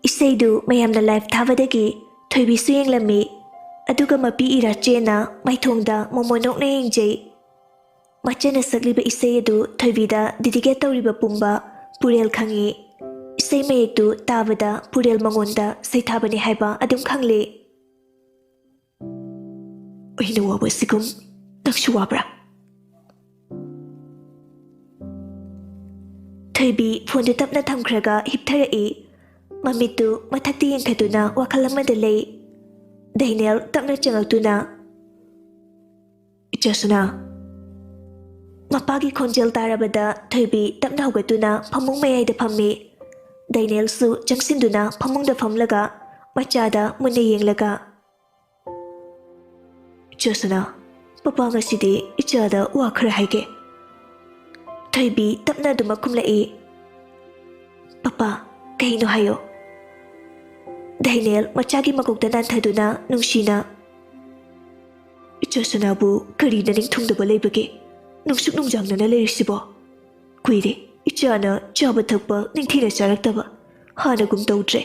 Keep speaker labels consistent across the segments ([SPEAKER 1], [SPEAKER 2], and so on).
[SPEAKER 1] ꯏꯁꯩꯗꯨ ꯃꯌꯥꯝꯅ ꯂꯥꯏꯚ ꯊꯥꯕꯗꯒꯤ ꯊꯣꯏꯕꯤꯁꯨ ꯌꯦꯡꯂꯝꯃꯤ꯫ ꯑꯗꯨꯒ ꯃꯄꯤ ꯏꯔꯥꯆꯦꯅ ꯃꯥꯏꯊꯣꯡꯗ ꯃꯣꯃꯣꯟ ꯅꯣꯛꯅ ꯌꯦꯡꯖꯩ꯫ ꯃꯆꯦꯅ ꯁꯛꯂꯤꯕ ꯏꯁꯩ ꯑꯗꯨ ꯊꯣꯏꯕꯤꯗ ꯗꯤꯗꯤꯀꯦꯠ ꯇꯧꯔꯤꯕ ꯄꯨꯝꯕ ꯄꯨꯔꯦꯜ ꯈꯪꯏ꯫ ꯏꯁꯩ ꯃꯌꯦꯛꯇꯨ ꯇꯥꯕꯗ ꯄꯨꯔꯦꯜ ꯃꯉꯣꯟꯗ ꯁꯩꯊꯥꯕꯅꯤ ꯍꯥꯏꯕ ꯑꯗꯨꯝ ꯈꯪꯂꯤ꯫ ꯑꯩꯅ ꯋꯥꯕ ꯑꯁꯤꯒꯨꯝ ꯅꯪꯁꯨ ꯋꯥꯕ꯭ꯔꯥ? ꯊꯣꯏꯕꯤ ꯐꯣꯟꯗꯨ ꯇꯞꯅ ꯊꯝꯈ꯭ꯔꯒ ꯍꯤꯞꯊꯔꯛꯏ꯫ ꯃꯃꯤꯠꯇꯨ ꯃꯊꯛꯇ ꯌꯦꯡꯈꯠꯇꯨꯅ ꯋꯥꯈꯜ ꯑꯃꯗ ꯂꯩ꯫ ꯗꯩꯅꯦꯜ ꯇꯞꯅ ꯆꯪꯉꯛꯇꯨꯅ "ꯏꯆꯥꯁꯅꯥ." ꯃꯄꯥꯒꯤ ꯈꯣꯟꯖꯦꯜ ꯇꯥꯔꯕꯗ ꯊꯣꯏꯕꯤ ꯇꯞꯅ ꯍꯧꯒꯠꯇꯨꯅ ꯐꯃꯨꯡ ꯃꯌꯥꯏꯗ ꯐꯝꯃꯤ꯫ ꯗꯩꯅꯦꯜꯁꯨ ꯆꯪꯁꯤꯟꯗꯨꯅ ꯐꯃꯨꯡꯗ ꯐꯝꯂꯒ ꯃꯆꯥꯗ ꯃꯨꯟꯅ ꯌꯦꯡꯂꯒ "ꯏꯆꯥꯁꯅꯥ, ꯄꯄꯥ ꯉꯁꯤꯗꯤ ꯏꯆꯥꯗ ꯋꯥ ꯈꯔ ꯍꯥꯏꯒꯦ." ꯊꯣꯏꯕꯤ ꯇꯞꯅ ꯑꯗꯨꯃꯛ ꯈꯨꯝꯂꯛꯏ꯫ "ꯄꯄꯥ, ꯀꯩꯅꯣ ꯍꯥꯏꯌꯣ." ꯗꯩꯅꯦꯜ ꯃꯆꯥꯒꯤ ꯃꯀꯣꯛꯇ ꯅꯥꯟꯊꯗꯨꯅ ꯅꯨꯡꯁꯤꯅ "ꯏꯆꯥꯁꯅꯥꯕꯨ ꯀꯔꯤꯅ ꯅꯤꯡꯊꯨꯡꯗꯕ ꯂꯩꯕꯒꯦ? ꯅꯨꯡꯁꯨꯛ ꯅꯨꯡꯖꯥꯡꯅꯅ ꯂꯩꯔꯤꯁꯤꯕꯣ? ꯀꯨꯏꯔꯦ ꯏꯆꯥꯅ ꯆꯥꯕ ꯊꯛꯄ ꯅꯤꯡꯊꯤꯅ ꯆꯥꯔꯛꯇꯕ, ꯍꯥꯟꯅꯒꯨꯝ ꯇꯧꯗ꯭ꯔꯦ꯫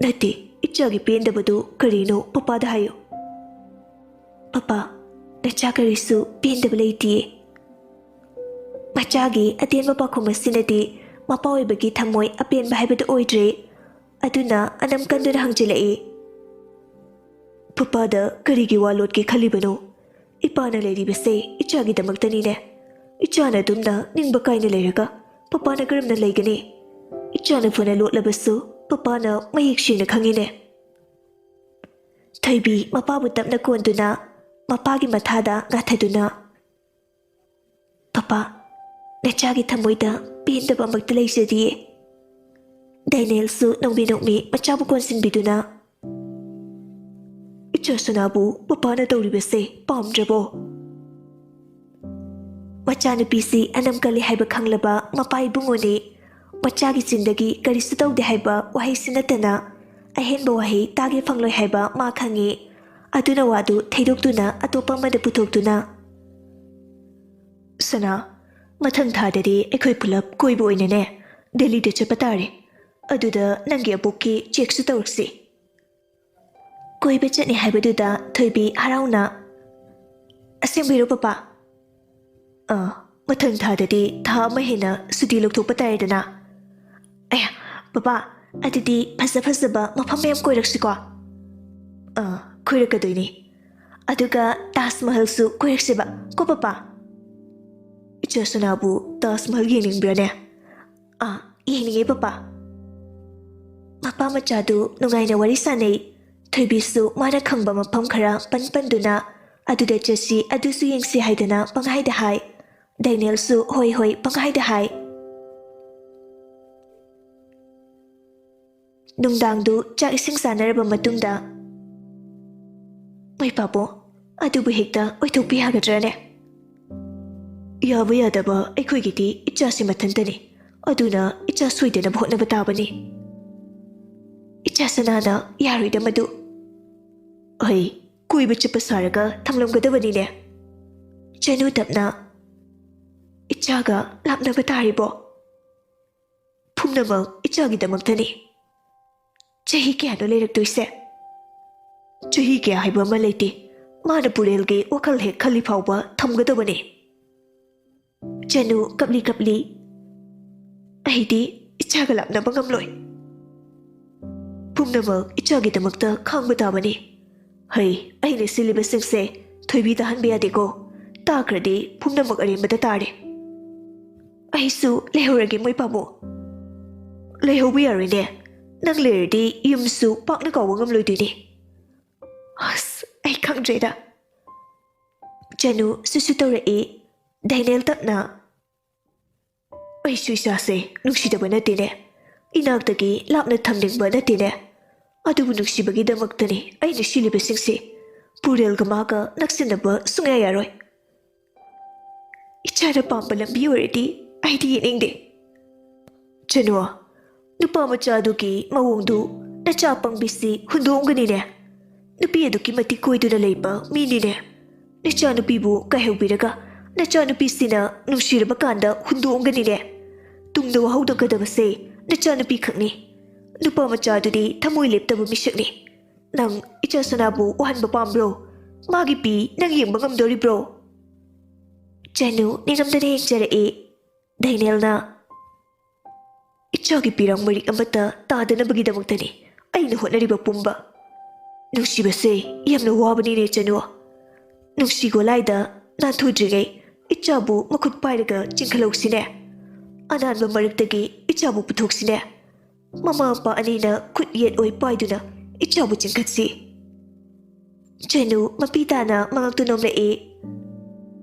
[SPEAKER 1] ꯅꯠꯇꯦ, ꯏꯆꯥꯒꯤ ꯄꯦꯟꯗꯕꯗꯨ ꯀꯔꯤꯅꯣ ꯄꯄꯥꯗ ꯍꯥꯏꯌꯨ." "ꯄꯄꯥ, ꯅꯆꯥ ꯀꯔꯤꯁꯨ ꯄꯦꯟꯗꯕ ꯂꯩꯇꯤꯌꯦ." ꯃꯆꯥꯒꯤ ꯑꯇꯦꯟꯕ ꯄꯥꯎꯈꯨꯝ ꯑꯁꯤꯅꯗꯤ ꯃꯄꯥ ꯑꯣꯏꯕꯒꯤ ꯊꯃꯣꯏ ꯑꯄꯦꯟꯕ ꯍꯥꯏꯕꯗꯨ ꯑꯣꯏꯗ꯭ꯔꯦ꯫ ꯑꯗꯨꯅ ꯑꯅꯝ ꯀꯟꯗꯨꯅ ꯍꯪꯖꯤꯜꯂꯛꯏ꯫ "ꯄꯄꯥꯗ ꯀꯔꯤꯒꯤ ꯋꯥ ꯂꯣꯠꯀꯦ ꯈꯜꯂꯤꯕꯅꯣ? ꯏꯄꯥꯅ ꯂꯩꯔꯤꯕꯁꯦ ꯏꯆꯥꯒꯤꯗꯃꯛꯇꯅꯤꯅꯦ꯫ ꯏꯆꯥꯅ ꯑꯗꯨꯝꯅ ꯅꯤꯡꯕ ꯀꯥꯏꯅ ꯂꯩꯔꯒ ꯄꯄꯥꯅ ꯀꯔꯝꯅ ꯂꯩꯒꯅꯤ? ꯏꯆꯥꯅ ꯐꯅ ꯂꯣꯠꯂꯕꯁꯨ ꯄꯄꯥꯅ ꯃꯌꯦꯛ ꯁꯦꯡꯅ ꯈꯪꯉꯤꯅꯦ." ꯊꯣꯏꯕꯤ ꯃꯄꯥꯕꯨ ꯇꯞꯅ ꯀꯣꯟꯗꯨꯅ ꯃꯄꯥꯒꯤ ꯃꯊꯥꯗ ꯉꯥꯊꯗꯨꯅ "ꯄꯄꯥ, ꯅꯆꯥꯒꯤ ꯊꯃꯣꯏꯗ ꯄꯦꯟꯗꯕ ꯑꯃꯛꯇ ꯂꯩꯖꯗꯤꯌꯦ." ꯗꯩꯅꯦꯜꯁꯨ ꯅꯣꯡꯃꯤ ꯅꯣꯡꯃꯤ ꯃꯆꯥꯕꯨ ꯀꯣꯟꯁꯤꯟꯕꯤꯗꯨꯅ "ꯏꯆꯥꯁꯅꯥꯕꯨ ꯄꯄꯥꯅ ꯇꯧꯔꯤꯕꯁꯦ ꯄꯥꯝꯗ꯭ꯔꯕꯣ?" ꯃꯆꯥꯅꯨꯄꯤꯁꯤ ꯑꯅꯝ ꯀꯜꯂꯤ ꯍꯥꯏꯕ ꯈꯪꯂꯕ ꯃꯄꯥ ꯏꯕꯨꯡꯉꯣꯅꯤ ꯃꯆꯥꯒꯤ ꯆꯤꯟꯗꯒꯤ ꯀꯔꯤꯁꯨ ꯇꯧꯗꯦ ꯍꯥꯏꯕ ꯋꯥꯍꯩꯁꯤ ꯅꯠꯇꯅ ꯑꯍꯦꯟꯕ ꯋꯥꯍꯩ ꯇꯥꯒꯦ ꯐꯪꯂꯣꯏ ꯍꯥꯏꯕ ꯃꯥ ꯈꯪꯉꯤ꯫ ꯑꯗꯨꯅ ꯋꯥꯗꯨ ꯊꯩꯗꯣꯛꯇꯨꯅ ꯑꯇꯣꯞꯄ ꯑꯃꯗ ꯄꯨꯊꯣꯛꯇꯨꯅ "ꯁꯅꯥ, ꯃꯊꯪ ꯊꯥꯗꯗꯤ ꯑꯩꯈꯣꯏ ꯄꯨꯂꯞ ꯀꯣꯏꯕ ꯑꯣꯏꯅꯅꯦ ꯗꯦꯜꯂꯤꯗ ꯆꯠꯄ ꯇꯥꯔꯦ꯫ ꯑꯗꯨꯗ ꯅꯪꯒꯤ ꯑꯕꯣꯛꯀꯤ ꯆꯦꯛꯁꯨ ꯇꯧꯔꯛꯁꯤ." ꯀꯣꯏꯕ ꯆꯠꯅꯤ ꯍꯥꯏꯕꯗꯨꯗ ꯊꯣꯏꯕꯤ ꯍꯔꯥꯎꯅ "ꯑꯁꯦꯡꯕꯩꯔꯣ ꯄꯄꯥ?" "ꯃꯊꯪ ꯊꯥꯗꯗꯤ ꯊꯥ ꯑꯃ ꯍꯦꯟꯅ ꯁꯨꯇꯤ ꯂꯧꯊꯣꯛꯄ ꯇꯥꯔꯦꯗꯅ." "ꯑꯌꯥ, ꯄꯄꯥ, ꯑꯗꯨꯗꯤ ꯐꯖ ꯐꯖꯕ ꯃꯐꯝ ꯃꯌꯥꯝ ꯀꯣꯏꯔꯛꯁꯤꯀꯣ." "ꯀꯣꯏꯔꯛꯀꯗꯣꯏꯅꯤ꯫ ꯑꯗꯨꯒ ꯇꯥꯖ ꯃꯍꯜꯁꯨ ꯀꯣꯏꯔꯛꯁꯦꯕ ꯀꯣ ꯄꯄꯥ." "ꯏꯆꯥꯁꯅꯥꯕꯨ ꯇꯥꯖ ꯃꯍꯜ ꯌꯦꯡꯅꯤꯡꯕ꯭ꯔꯥꯅꯦ?" "ꯌꯦꯡꯅꯤꯡꯉꯦ ꯄꯄꯥ." ꯃꯄꯥ ꯃꯆꯥꯗꯨ ꯅꯨꯡꯉꯥꯏꯅ ꯋꯥꯔꯤ ꯁꯥꯟꯅꯩ꯫ ꯊꯣꯏꯕꯤꯁꯨ ꯃꯥꯅ ꯈꯪꯕ ꯃꯐꯝ ꯈꯔ ꯄꯟꯗꯨꯅ ꯑꯗꯨꯗ ꯆꯠꯁꯤ ꯑꯗꯨꯁꯨ ꯌꯦꯡꯁꯤ ꯍꯥꯏꯗꯅ ꯄꯪꯍꯥꯏꯗ ꯍꯥꯏ꯫ ꯗꯩꯅꯦꯜꯁꯨ ꯍꯣꯏ ꯍꯣꯏ ꯄꯪꯍꯥꯏꯗ ꯍꯥꯏ꯫ ꯅꯨꯡꯗꯥꯡꯗꯨ ꯆꯥꯛ ꯏꯁꯤꯡ ꯆꯥꯅꯔꯕ ꯃꯇꯨꯡꯗ "ꯃꯩ ꯄꯥꯕꯣ, ꯑꯗꯨꯕꯨ ꯍꯦꯛꯇ ꯑꯣꯏꯊꯣꯛꯄ ꯌꯥꯒꯗ꯭ꯔꯥꯅꯦ?" "ꯌꯥꯕ ꯌꯥꯗꯕ ꯑꯩꯈꯣꯏꯒꯤꯗꯤ ꯏꯆꯥꯁꯤ ꯃꯊꯟꯇꯅꯤ꯫ ꯑꯗꯨꯅ ꯏꯆꯥ ꯁꯣꯏꯗꯅꯕ ꯍꯣꯠꯅꯕ ꯇꯥꯕꯅꯤ." "ꯏꯆꯥꯁꯅꯥꯅ ꯌꯥꯔꯣꯏꯗ ꯃꯗꯨ." "ꯀꯣꯏꯕ ꯆꯠꯄ ꯁꯥꯔꯒ ꯊꯝꯂꯝꯒꯗꯕꯅꯤꯅꯦ." ꯆꯅꯨ ꯇꯞꯅ "ꯏꯆꯥꯒ ꯂꯥꯞꯅꯕ ꯇꯥꯔꯤꯕꯣ?" "ꯄꯨꯝꯅꯃꯛ ꯏꯆꯥꯒꯤꯗꯃꯛꯇꯅꯤ." "ꯆꯍꯤ ꯀꯌꯥꯅꯣ ꯂꯩꯔꯛꯇꯣꯏꯁꯦ?" "ꯆꯍꯤ ꯀꯌꯥ ꯍꯥꯏꯕ ꯑꯃ ꯂꯩꯇꯦ꯫ ꯃꯥꯅ ꯄꯨꯔꯦꯜꯒꯤ ꯋꯥꯈꯜ ꯍꯦꯛ ꯈꯜꯂꯤ ꯐꯥꯎꯕ ꯊꯝꯒꯗꯕꯅꯤ." ꯆꯅꯨ ꯀꯞꯂꯤ ꯀꯞꯂꯤ "ꯑꯩꯗꯤ ꯏꯆꯥꯒ ꯂꯥꯞꯅꯕ ꯉꯝꯂꯣꯏ." "ꯄꯨꯝꯅꯃꯛ ꯏꯆꯥꯒꯤꯗꯃꯛꯇ ꯈꯥꯡꯕ ꯇꯥꯕꯅꯤ." "ꯑꯩꯅ ꯁꯤꯜꯂꯤꯕꯁꯤꯡꯁꯦ ꯊꯣꯏꯕꯤ ꯇꯥꯍꯟꯕ ꯌꯥꯗꯦꯀꯣ꯫ ꯇꯥꯈ꯭ꯔꯗꯤ ꯄꯨꯝꯅꯃꯛ ꯑꯔꯦꯝꯕꯗ ꯇꯥꯔꯦ." "ꯑꯩꯁꯨ ꯂꯩꯍꯧꯔꯒꯦ ꯃꯣꯏ ꯄꯥꯕꯨꯡ." "ꯂꯩꯍꯧꯕ ꯌꯥꯔꯣꯏꯅꯦ꯫ ꯅꯪ ꯂꯩꯔꯗꯤ ꯌꯨꯝꯁꯨ ꯄꯥꯛꯅ ꯀꯥꯎꯕ ꯉꯝꯂꯣꯏꯗꯣꯏꯅꯤ." "ꯑꯩ ꯈꯪꯗ꯭ꯔꯦꯗ." ꯆꯅꯨ ꯁꯨꯁꯨ ꯇꯧꯔꯛꯏ꯫ ꯗꯩꯅꯦꯜ ꯇꯞꯅ "ꯑꯩꯁꯨ ꯏꯆꯥꯁꯦ ꯅꯨꯡꯁꯤꯗꯕ ꯅꯠꯇꯦꯅꯦ꯫ ꯏꯅꯥꯛꯇꯒꯤ ꯂꯥꯞꯅ ꯊꯝꯅꯤꯡꯕ ꯅꯠꯇꯦꯅꯦ꯫ ꯑꯗꯨꯕꯨ ꯅꯨꯡꯁꯤꯕꯒꯤꯗꯃꯛꯇꯅꯤ ꯑꯩꯅ ꯁꯤꯜꯂꯤꯕꯁꯤꯡꯁꯦ꯫ ꯄꯨꯔꯦꯜꯒ ꯃꯥꯒ ꯅꯛꯁꯤꯟꯅꯕ ꯁꯨꯡꯌꯥ ꯌꯥꯔꯣꯏ꯫ ꯏꯆꯥꯅ ꯄꯥꯝꯕ ꯂꯝꯕꯤ ꯑꯣꯏꯔꯗꯤ ꯑꯩꯗꯤ ꯌꯦꯡꯅꯤꯡꯗꯦ." "ꯆꯅꯨ, ꯅꯨꯄꯥ ꯃꯆꯥꯗꯨꯒꯤ ꯃꯑꯣꯡꯗꯨ ꯅꯆꯥ ꯄꯪꯕꯤꯁꯤ ꯍꯨꯟꯗꯣꯛꯑꯝꯒꯅꯤꯅꯦ꯫ ꯅꯨꯄꯤ ꯑꯗꯨꯛꯀꯤ ꯃꯇꯤꯛ ꯀꯣꯏꯗꯨꯅ ꯂꯩꯕ ꯃꯤꯅꯤꯅꯦ꯫ ꯅꯆꯥꯅꯨꯄꯤꯕꯨ ꯀꯥꯏꯍꯧꯕꯤꯔꯒ ꯅꯆꯥꯅꯨꯄꯤꯁꯤꯅ ꯅꯨꯡꯁꯤꯔꯕ ꯀꯥꯟꯗ ꯍꯨꯟꯗꯣꯛꯑꯝꯒꯅꯤꯅꯦ꯫ ꯇꯨꯡꯗ ꯋꯥꯍꯧꯗꯣꯛꯀꯗꯕꯁꯦ ꯅꯆꯥꯅꯨꯄꯤ ꯈꯛꯅꯤ꯫ ꯅꯨꯄꯥ ꯃꯆꯥꯗꯨꯗꯤ ꯊꯃꯣꯏ ꯂꯦꯞꯇꯕ ꯃꯤꯁꯛꯅꯤ ꯅꯪ ꯏꯆꯥ ꯁꯅꯥꯕꯨ ꯎꯍꯟꯕ ꯄꯥꯝꯕ꯭ꯔꯣ ꯃꯥꯒꯤ ꯄꯤ ꯅꯪ ꯌꯦꯡꯕ ꯉꯝꯗꯣꯔꯤꯕ꯭ꯔꯣ ꯆꯅꯨ ꯅꯤꯡꯉꯝꯗꯅ ꯌꯦꯡꯖꯔꯛꯏ ꯗꯥꯏꯅꯦꯜꯅ ꯏꯆꯥꯒꯤ ꯄꯤꯔꯥꯡ ꯃꯔꯤꯛ ꯑꯃꯠꯇ ꯇꯥꯗꯅꯕꯒꯤꯗꯃꯛꯇꯅꯤ ꯑꯩꯅ ꯍꯣꯠꯅꯔꯤꯕ ꯄꯨꯝꯕ ꯅꯨꯡꯁꯤꯕꯁꯦ ꯌꯥꯝꯅ ꯋꯥꯕꯅꯤꯅꯦ ꯆꯅꯨ ꯅꯨꯡꯁꯤꯒꯣꯂꯥꯏꯗ ꯅꯥꯟꯊꯨꯗ꯭ꯔꯤꯉꯩ ꯏꯆꯥꯕꯨ ꯃꯈꯨꯠ ꯄꯥꯏꯔꯒ ꯆꯤꯡꯈꯠꯍꯧꯁꯤꯅꯦ ꯑꯅꯥꯟꯕ ꯃꯔꯛꯇꯒꯤ ꯏꯆꯥꯕꯨ ꯄꯨꯊꯣꯛꯁꯤꯅꯦ ꯃꯃꯥ ꯃꯄꯥ ꯑꯅꯤꯅ ꯈꯨꯠ ꯌꯦꯠ ꯑꯣꯏ ꯄꯥꯏꯗꯨꯅ ꯏꯆꯥꯕꯨ ꯆꯤꯡꯈꯠꯁꯤ ꯆꯅꯨ ꯃꯄꯤ ꯇꯥꯅ ꯃꯉꯛꯇꯨ ꯅꯣꯝꯂꯛꯏ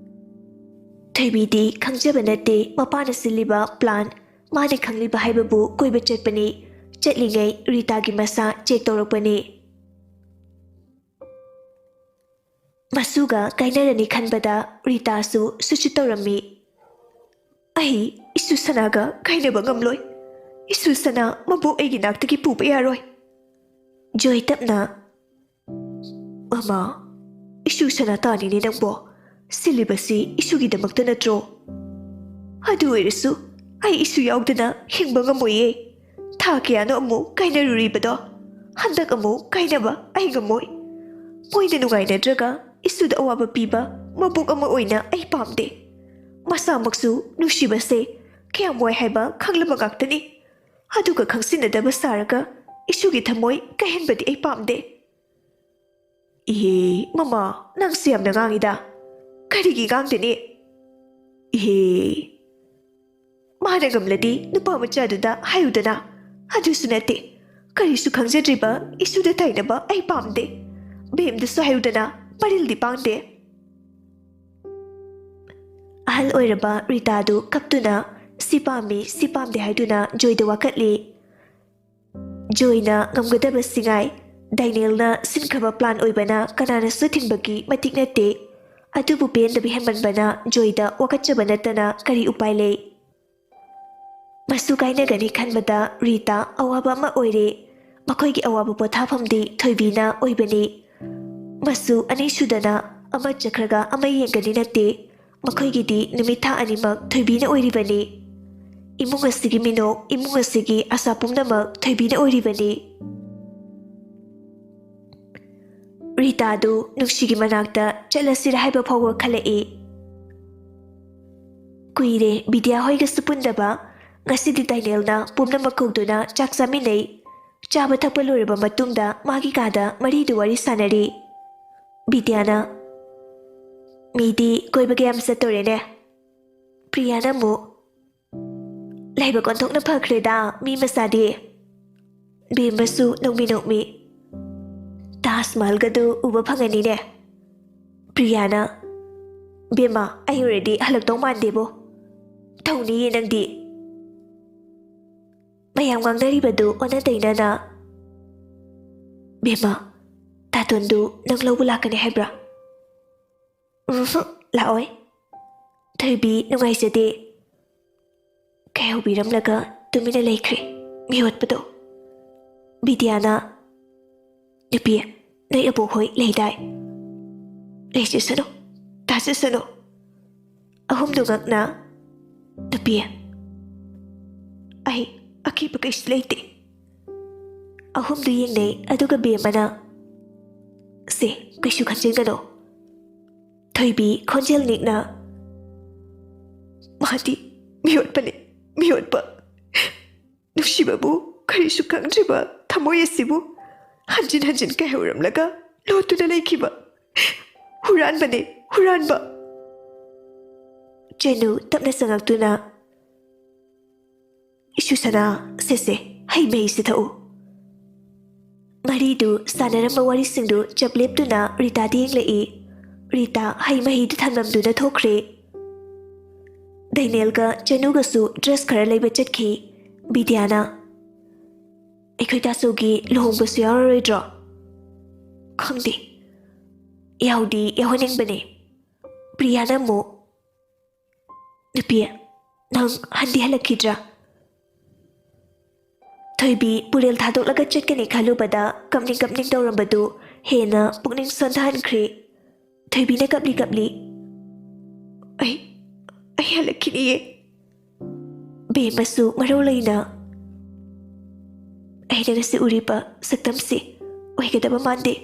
[SPEAKER 1] ꯊꯣꯏꯕꯤꯗꯤ ꯈꯪꯖꯕ ꯅꯠꯇꯦ ꯃꯄꯥꯅ ꯁꯤꯜꯂꯤꯕ ꯄ꯭ꯂꯥꯟ ꯃꯥꯅ ꯈꯪꯂꯤꯕ ꯍꯥꯏꯕꯕꯨ ꯀꯣꯏꯕ ꯆꯠꯄꯅꯤ ꯆꯠꯂꯤꯉꯩ ꯔꯤꯇꯥꯒꯤ ꯃꯁꯥ ꯆꯦꯛ ꯇꯧꯔꯛꯄꯅꯤ ꯃꯁꯨꯒ ꯀꯥꯏꯅꯔꯅꯤ ꯈꯟꯕꯗ ꯔꯤꯇꯥꯁꯨ ꯁꯨꯠ ꯇꯧꯔꯝꯃꯤ ꯑꯩ ꯏꯁꯨ ꯁꯅꯥꯒ ꯀꯥꯏꯅꯕ ꯉꯝꯂꯣꯏ ꯏꯁꯨ ꯁꯅꯥ ꯃꯕꯣꯛ ꯑꯩꯒꯤ ꯅꯥꯛꯇꯒꯤ ꯄꯨꯕ ꯌꯥꯔꯣꯏ ꯖꯣꯏ ꯇꯞꯅ ꯃꯃꯥ ꯏꯁꯨ ꯁꯅꯥ ꯇꯥꯅꯤꯅꯦ ꯅꯪꯕꯣ ꯁꯤꯜꯂꯤꯕꯁꯤ ꯏꯁꯨꯒꯤꯗꯃꯛꯇ ꯅꯠꯇ꯭ꯔꯣ ꯑꯗꯨ ꯑꯣꯏꯔꯁꯨ ꯑꯩ ꯏꯁꯨ ꯌꯥꯎꯗꯅ ꯍꯤꯡꯕ ꯉꯝꯃꯣꯏꯌꯦ ꯊꯥ ꯀꯌꯥꯅꯣ ꯑꯃꯨꯛ ꯀꯥꯏꯅꯔꯨꯔꯤꯕꯗꯣ ꯍꯟꯗꯛ ꯑꯃꯨꯛ ꯀꯥꯏꯅꯕ ꯑꯩ ꯉꯝꯃꯣꯏ ꯃꯣꯏꯅ ꯅꯨꯡꯉꯥꯏꯅꯗ꯭ꯔꯒ ꯏꯁꯨꯗ ꯑꯋꯥꯕ ꯄꯤꯕ ꯃꯕꯣꯛ ꯑꯃ ꯑꯣꯏꯅ ꯑꯩ ꯄꯥꯝꯗꯦ ꯃꯁꯥꯃꯛꯁꯨ ꯅꯨꯡꯁꯤꯕꯁꯦ ꯀꯌꯥꯝ ꯋꯥꯏ ꯍꯥꯏꯕ ꯈꯪꯂꯕ ꯉꯥꯛꯇꯅꯤ ꯑꯗꯨꯒ ꯈꯪꯁꯤꯟꯅꯗꯕ ꯁꯥꯔꯒ ꯏꯁꯨꯒꯤ ꯊꯃꯣꯏ ꯀꯥꯏꯍꯟꯕꯗꯤ ꯑꯩ ꯄꯥꯝꯗꯦ ꯏꯍꯦ ꯃꯃꯥ ꯅꯪꯁꯦ ꯌꯥꯝꯅ ꯉꯥꯡꯉꯤꯗ ꯀꯔꯤꯒꯤ ꯉꯥꯡꯗꯅꯤ ꯏꯍꯦ ꯃꯥꯅ ꯉꯝꯂꯗꯤ ꯅꯨꯄꯥ ꯃꯆꯥꯗꯨꯗ ꯍꯥꯏꯌꯨꯗꯅ ꯑꯗꯨꯁꯨ ꯅꯠꯇꯦ ꯀꯔꯤꯁꯨ ꯈꯪꯖꯗ꯭ꯔꯤꯕ ꯏꯁꯨꯗ ꯇꯥꯏꯅꯕ ꯑꯩ ꯄꯥꯝꯗꯦ ꯕꯦꯝꯗꯁꯨ ꯍꯥꯏꯌꯨꯗꯅ ꯄꯔꯤꯜꯗꯤ ꯄꯥꯡꯗꯦ ꯑꯍꯜ ꯑꯣꯏꯔꯕ ꯔꯤꯇꯥꯗꯨ ꯀꯞꯇꯨꯅ ꯁꯤ ꯄꯥꯝꯃꯤ ꯁꯤ ꯄꯥꯝꯗꯦ ꯍꯥꯏꯗꯨꯅ ꯖꯣꯏꯗ ꯋꯥꯀꯠꯂꯤ ꯖꯣꯏꯅ ꯉꯝꯒꯗꯕꯁꯤꯉꯥꯏ ꯗꯥꯏꯅꯦꯜꯅ ꯁꯤꯟꯈ꯭ꯔꯕ ꯄ꯭ꯂꯥꯟ ꯑꯣꯏꯕꯅ ꯀꯅꯥꯅꯁꯨ ꯊꯤꯡꯕꯒꯤ ꯃꯇꯤꯛ ꯅꯠꯇꯦ ꯑꯗꯨꯕꯨ ꯄꯦꯟꯗꯕ ꯍꯦꯟꯃꯟꯕꯅ ꯖꯣꯏꯗ ꯋꯥꯀꯠꯆꯕ ꯅꯠꯇꯅ ꯀꯔꯤ ꯎꯄꯥꯏ ꯂꯩ ꯃꯁꯨ ꯀꯥꯏꯅꯒꯅꯤ ꯈꯟꯕꯗ ꯔꯤꯇꯥ ꯑꯋꯥꯕ ꯑꯃ ꯑꯣꯏꯔꯦ ꯃꯈꯣꯏꯒꯤ ꯑꯋꯥꯕ ꯄꯣꯊꯥꯐꯝꯗꯤ ꯊꯣꯏꯕꯤꯅ ꯑꯣꯏꯕꯅꯤ ꯃꯁꯨ ꯑꯅꯤꯁꯨꯗꯅ ꯑꯃ ꯆꯠꯈ꯭ꯔꯒ ꯑꯃ ꯌꯦꯡꯒꯅꯤ ꯅꯠꯇꯦ ꯃꯈꯣꯏꯒꯤꯗꯤ ꯅꯨꯃꯤꯠ ꯊꯥ ꯑꯅꯤꯃꯛ ꯊꯣꯏꯕꯤꯅ ꯑꯣꯏꯔꯤꯕꯅꯤ ꯏꯃꯨꯡ ꯑꯁꯤꯒꯤ ꯃꯤꯅꯣꯛ ꯏꯃꯨꯡ ꯑꯁꯤꯒꯤ ꯑꯁꯥ ꯄꯨꯝꯅꯃꯛ ꯊꯣꯏꯕꯤꯅ ꯑꯣꯏꯔꯤꯕꯅꯤ ꯔꯤꯇꯥꯗꯨ ꯅꯨꯡꯁꯤꯒꯤ ꯃꯅꯥꯛꯇ ꯆꯠꯂꯁꯤꯔ ꯍꯥꯏꯕ ꯐꯥꯎꯕ ꯈꯜꯂꯛꯏ ꯀꯨꯏꯔꯦ ꯕꯤꯗ꯭ꯌꯥ ꯍꯣꯏꯒꯁꯨ ꯄꯨꯟꯗꯕ ꯉꯁꯤꯗꯤ ꯗꯥꯏꯅꯦꯜꯅ ꯄꯨꯝꯅꯃꯛ ꯀꯧꯗꯨꯅ ꯆꯥꯛ ꯆꯥꯃꯤꯟꯅꯩ ꯆꯥꯕ ꯊꯛꯄ ꯂꯣꯏꯔꯕ ꯃꯇꯨꯡꯗ ꯃꯥꯒꯤ ꯀꯥꯗ ꯃꯔꯤꯗꯨ ꯋꯥꯔꯤ ꯁꯥꯟꯅꯔꯤ ꯕꯤꯗ꯭ꯌꯥꯅ ꯃꯤꯗꯤ ꯀꯣꯏꯕꯒ ꯌꯥꯝ ꯆꯠꯇꯣꯔꯦꯅꯦ ꯄ꯭ꯔꯤꯌꯥꯅ ꯑꯃꯨꯛ ꯂꯥꯏꯕꯛ ꯑꯣꯟꯊꯣꯛꯅ ꯐꯈ꯭ꯔꯦꯗ ꯃꯤ ꯃꯆꯥꯗꯤ ꯕꯦꯝꯃꯁꯨ ꯅꯣꯛꯃꯤ ꯅꯣꯛꯃꯤ ꯇꯥꯖ ꯃꯍꯜꯒꯗꯨ ꯎꯕ ꯐꯪꯉꯅꯤꯅꯦ ꯄ꯭ꯔꯤꯌꯥꯅ ꯕꯦꯝꯃ ꯑꯩ ꯑꯣꯏꯔꯗꯤ ꯍꯜꯂꯛꯇꯧ ꯃꯥꯟꯗꯦꯕꯣ ꯊꯧꯅꯤꯌꯦ ꯅꯪꯗꯤ ꯃꯌꯥꯝ ꯉꯥꯡꯅꯔꯤꯕꯗꯨ ꯑꯣꯟꯅ ꯇꯩꯅꯅ ꯕꯦꯝꯃ ꯇꯥꯇꯣꯟꯗꯨ ꯅꯪ ꯂꯧꯕ ꯂꯥꯛꯀꯅꯤ ꯍꯥꯏꯕ꯭ꯔꯥ ꯂꯥꯛꯑꯣꯏ ꯊꯣꯏꯕꯤ ꯅꯨꯡꯉꯥꯏꯖꯗꯦ ꯀꯩꯍꯧꯕꯤꯔꯝꯂꯒ ꯇꯨꯃꯤꯟꯅ ꯂꯩꯈ꯭ꯔꯦ ꯃꯤꯑꯣꯠꯄꯗꯣ ꯕꯤꯗ꯭ꯌꯥꯅ ꯅꯨꯄꯤ ꯅꯣꯏ ꯑꯕꯣꯛꯍꯣꯏ ꯂꯩꯗꯥꯏ ꯂꯩꯖꯁꯅꯨ ꯇꯥꯖꯁꯅꯨ ꯑꯍꯨꯝꯗꯨ ꯉꯛꯅ ꯅꯨꯄꯤ ꯑꯩ ꯑꯀꯤꯕ ꯀꯩꯁꯨ ꯂꯩꯇꯦ ꯑꯍꯨꯝꯗꯨ ꯌꯦꯡꯅꯩ ꯑꯗꯨꯒ ꯕꯦꯝꯃꯅ ꯁꯦ ꯀꯩꯁꯨ ꯈꯟꯖꯤꯟꯒꯅꯣ ꯊꯣꯏꯕꯤ ꯈꯣꯟꯖꯦꯜ ꯅꯤꯛꯅ ꯃꯥꯗꯤ ꯃꯤꯑꯣꯠꯄꯅꯤ ꯃꯤꯑꯣꯠꯄ ꯅꯨꯡꯁꯤꯕꯕꯨ ꯀꯔꯤꯁꯨ ꯈꯪꯗ꯭ꯔꯤꯕ ꯊꯃꯣꯏ ꯑꯁꯤꯕꯨ ꯍꯟꯖꯤꯟ ꯍꯟꯖꯤꯟ ꯀꯥꯏꯍꯧꯔꯝꯂꯒ ꯂꯣꯠꯇꯨꯅ ꯂꯩꯈꯤꯕ ꯍꯨꯔꯥꯟꯕꯅꯤ ꯍꯨꯔꯥꯟꯕ ꯆꯦꯅꯨ ꯇꯞꯅ ꯆꯪꯉꯛꯇꯨꯅ ꯏꯁꯨ ꯁꯅꯥ ꯁꯦꯁꯦ ꯍꯩ ꯃꯍꯤꯁꯤ ꯊꯛꯎ ꯃꯔꯤꯗꯨ ꯁꯥꯟꯅꯔꯝꯕ ꯋꯥꯔꯤꯁꯤꯡꯗꯨ ꯆꯞ ꯂꯦꯞꯇꯨꯅ ꯔꯤꯇꯥꯗ ꯌꯦꯡꯂꯛꯏ ꯔꯤꯇꯥ ꯍꯩ ꯃꯍꯤꯗꯨ ꯊꯝꯂꯝꯗꯨꯅ ꯊꯣꯛꯈ꯭ꯔꯦ ꯗꯥꯏꯅꯦꯜꯒ ꯆꯅꯨꯒꯁꯨ ꯗ꯭ꯔꯦꯁ ꯈꯔ ꯂꯩꯕ ꯆꯠꯈꯤ ꯕꯤꯗ꯭ꯌꯥꯅ ꯑꯩꯈꯣꯏ ꯇꯥꯆꯧꯒꯤ ꯂꯨꯍꯣꯡꯕꯁꯨ ꯌꯥꯎꯔꯔꯣꯏꯗ꯭ꯔꯣ ꯈꯪꯗꯦ ꯌꯥꯎꯗꯤ ꯌꯥꯎꯍꯟꯅꯤꯡꯕꯅꯦ ꯄ꯭ꯔꯤꯌꯥꯅ ꯑꯃꯨꯛ ꯅꯨꯄꯤ ꯅꯪ ꯍꯟꯗꯤ ꯍꯜꯂꯛꯈꯤꯗ꯭ꯔꯥ ꯊꯣꯏꯕꯤ ꯄꯨꯔꯦꯜ ꯊꯥꯗꯣꯛꯂꯒ ꯆꯠꯀꯅꯤ ꯈꯜꯂꯨꯕꯗ ꯀꯞꯅꯤꯡ ꯀꯞꯅꯤꯡ ꯇꯧꯔꯝꯕꯗꯨ ꯍꯦꯟꯅ ꯄꯨꯛꯅꯤꯡ ꯁꯣꯟꯊꯍꯟꯈ꯭ꯔꯦ ꯊꯣꯏꯕꯤꯅ ꯀꯞꯂꯤ ꯀꯞꯂꯤ ꯑꯩ ꯍꯜꯂꯛꯈꯤꯅꯤꯌꯦ ꯕꯦꯝꯃꯁꯨ ꯃꯔꯧ ꯂꯩꯅ ꯑꯩꯅ ꯉꯁꯤ ꯎꯔꯤꯕ ꯁꯛꯇꯝꯁꯤ ꯑꯣꯏꯒꯗꯕ ꯃꯥꯟꯗꯦ꯫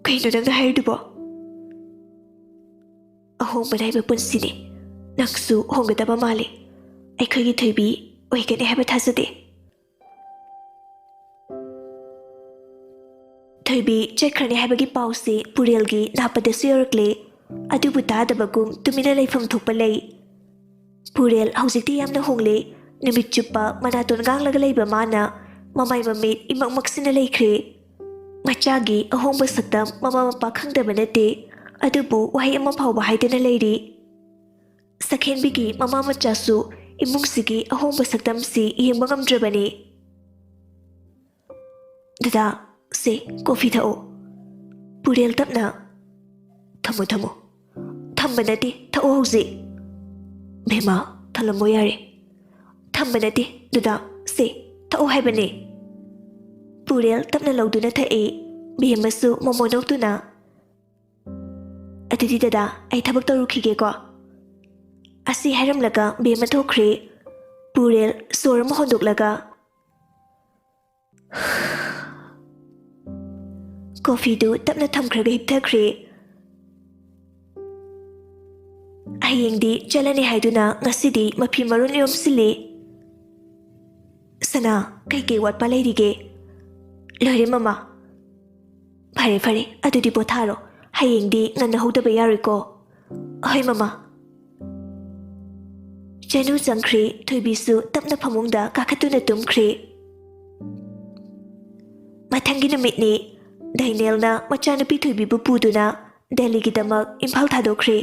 [SPEAKER 1] ꯀꯩꯅꯣ ꯅꯪꯅ ꯍꯥꯏꯔꯤꯗꯨꯕꯣ? ꯑꯍꯣꯡꯕ ꯅꯥꯏꯕ ꯄꯨꯟꯁꯤꯅꯤ, ꯅꯪꯁꯨ ꯍꯣꯡꯒꯗꯕ ꯃꯥꯜꯂꯤ꯫ ꯑꯩꯈꯣꯏꯒꯤ ꯊꯣꯏꯕꯤ ꯑꯣꯏꯒꯅꯤ ꯍꯥꯏꯕ ꯊꯥꯖꯗꯦ꯫ ꯊꯣꯏꯕꯤ ꯆꯠꯈ꯭ꯔꯅꯤ ꯍꯥꯏꯕꯒꯤ ꯄꯥꯎꯁꯤ ꯄꯨꯔꯦꯜꯒꯤ ꯅꯥꯄꯗꯁꯨ ꯌꯧꯔꯛꯂꯦ꯫ ꯑꯗꯨꯕꯨ ꯇꯥꯗꯕꯒꯨꯝ ꯇꯨꯃꯤꯟꯅ ꯂꯩꯐꯝ ꯊꯣꯛꯄ ꯂꯩ꯫ ꯄꯨꯔꯦꯜ ꯍꯧꯖꯤꯛꯇꯤ ꯌꯥꯝꯅ ꯍꯣꯡꯂꯦ꯫ ꯅꯨꯃꯤꯠ ꯆꯨꯞꯄ ꯃꯅꯥꯇꯣꯟ ꯉꯥꯡꯂꯒ ꯂꯩꯕ ꯃꯥꯅ ꯃꯃꯥꯏ ꯃꯃꯤꯠ ꯏꯃꯛꯃꯛꯁꯤꯅ ꯂꯩꯈ꯭ꯔꯦ꯫ ꯃꯆꯥꯒꯤ ꯑꯍꯣꯡꯕ ꯁꯛꯇꯝ ꯃꯃꯥ ꯃꯄꯥ ꯈꯪꯗꯕ ꯅꯠꯇꯦ, ꯑꯗꯨꯕꯨ ꯋꯥꯍꯩ ꯑꯃ ꯐꯥꯎꯕ ꯍꯥꯏꯗꯅ ꯂꯩꯔꯤ꯫ ꯁꯈꯦꯟꯕꯤꯒꯤ ꯃꯃꯥ ꯃꯆꯥꯁꯨ ꯏꯃꯨꯡꯁꯤꯒꯤ ꯑꯍꯣꯡꯕ ꯁꯛꯇꯝꯁꯤ ꯌꯦꯡꯕ ꯉꯝꯗ꯭ꯔꯕꯅꯤ꯫ ꯗꯗꯥ, ꯁꯦ ꯀꯣꯐꯤ ꯊꯛꯑꯣ꯫ ꯄꯨꯔꯦꯜ ꯇꯞꯅ, ꯊꯝꯃꯣ꯫ ꯊꯝꯕ ꯅꯠꯇꯦ, ꯊꯛꯑꯣ ꯍꯧꯖꯤꯛ꯫ ꯕꯦꯝꯃ, ꯊꯜꯂꯝꯃꯣ ꯌꯥꯔꯦ꯫ ꯊꯝꯕ ꯅꯠꯇꯦ ꯗꯗꯥ, ꯁꯦ ꯊꯛꯑꯣ ꯍꯥꯏꯕꯅꯦ꯫ ꯄꯨꯔꯦꯜ ꯇꯞꯅ ꯂꯧꯗꯨꯅ ꯊꯛꯏ꯫ ꯕꯦꯝꯃꯁꯨ ꯃꯣꯃꯣ ꯅꯣꯛꯇꯨꯅ, ꯑꯗꯨꯗꯤ ꯗꯗꯥ, ꯑꯩ ꯊꯕꯛ ꯇꯧꯔꯨꯈꯤꯒꯦꯀꯣ꯫ ꯑꯁꯤ ꯍꯥꯏꯔꯝꯂꯒ ꯕꯦꯝꯃ ꯊꯣꯛꯈ꯭ꯔꯦ꯫ ꯄꯨꯔꯦꯜ ꯁꯣꯔ ꯑꯃ ꯍꯣꯟꯗꯣꯛꯂꯒ ꯀꯣꯐꯤꯗꯨ ꯇꯞꯅ ꯊꯝꯈ꯭ꯔꯒ ꯍꯤꯞꯊꯈ꯭ꯔꯦ꯫ ꯍꯌꯦꯡꯗꯤ ꯆꯠꯂꯅꯤ ꯍꯥꯏꯗꯨꯅ ꯉꯁꯤꯗꯤ ꯃꯐꯤ ꯃꯔꯣꯟ ꯌꯣꯝꯁꯤꯜꯂꯤ꯫ ꯁꯅꯥ, ꯀꯩꯀꯩ ꯋꯥꯠꯄ ꯂꯩꯔꯤꯒꯦ? ꯂꯣꯏꯔꯦ ꯃꯃꯥ꯫ ꯐꯔꯦ, ꯑꯗꯨꯗꯤ ꯄꯣꯊꯥꯔꯣ꯫ ꯍꯌꯦꯡꯗꯤ ꯉꯟꯅ ꯍꯧꯗꯕ ꯌꯥꯔꯣꯏꯀꯣ꯫ ꯍꯣꯏ ꯃꯃꯥ꯫ ꯆꯅꯨ ꯆꯪꯈ꯭ꯔꯦ꯫ ꯊꯣꯏꯕꯤꯁꯨ ꯇꯞꯅ ꯐꯃꯨꯡꯗ ꯀꯥꯈꯠꯇꯨꯅ ꯇꯨꯝꯈ꯭ꯔꯦ꯫ ꯃꯊꯪꯒꯤ ꯅꯨꯃꯤꯠꯅꯤ꯫ ꯗꯥꯏꯅꯦꯜꯅ ꯃꯆꯥꯅꯨꯄꯤ ꯊꯣꯏꯕꯤꯕꯨ ꯄꯨꯗꯨꯅ ꯗꯦꯜꯂꯤꯒꯤꯗꯃꯛ ꯏꯝꯐꯥꯜ ꯊꯥꯗꯣꯛꯈ꯭ꯔꯦ꯫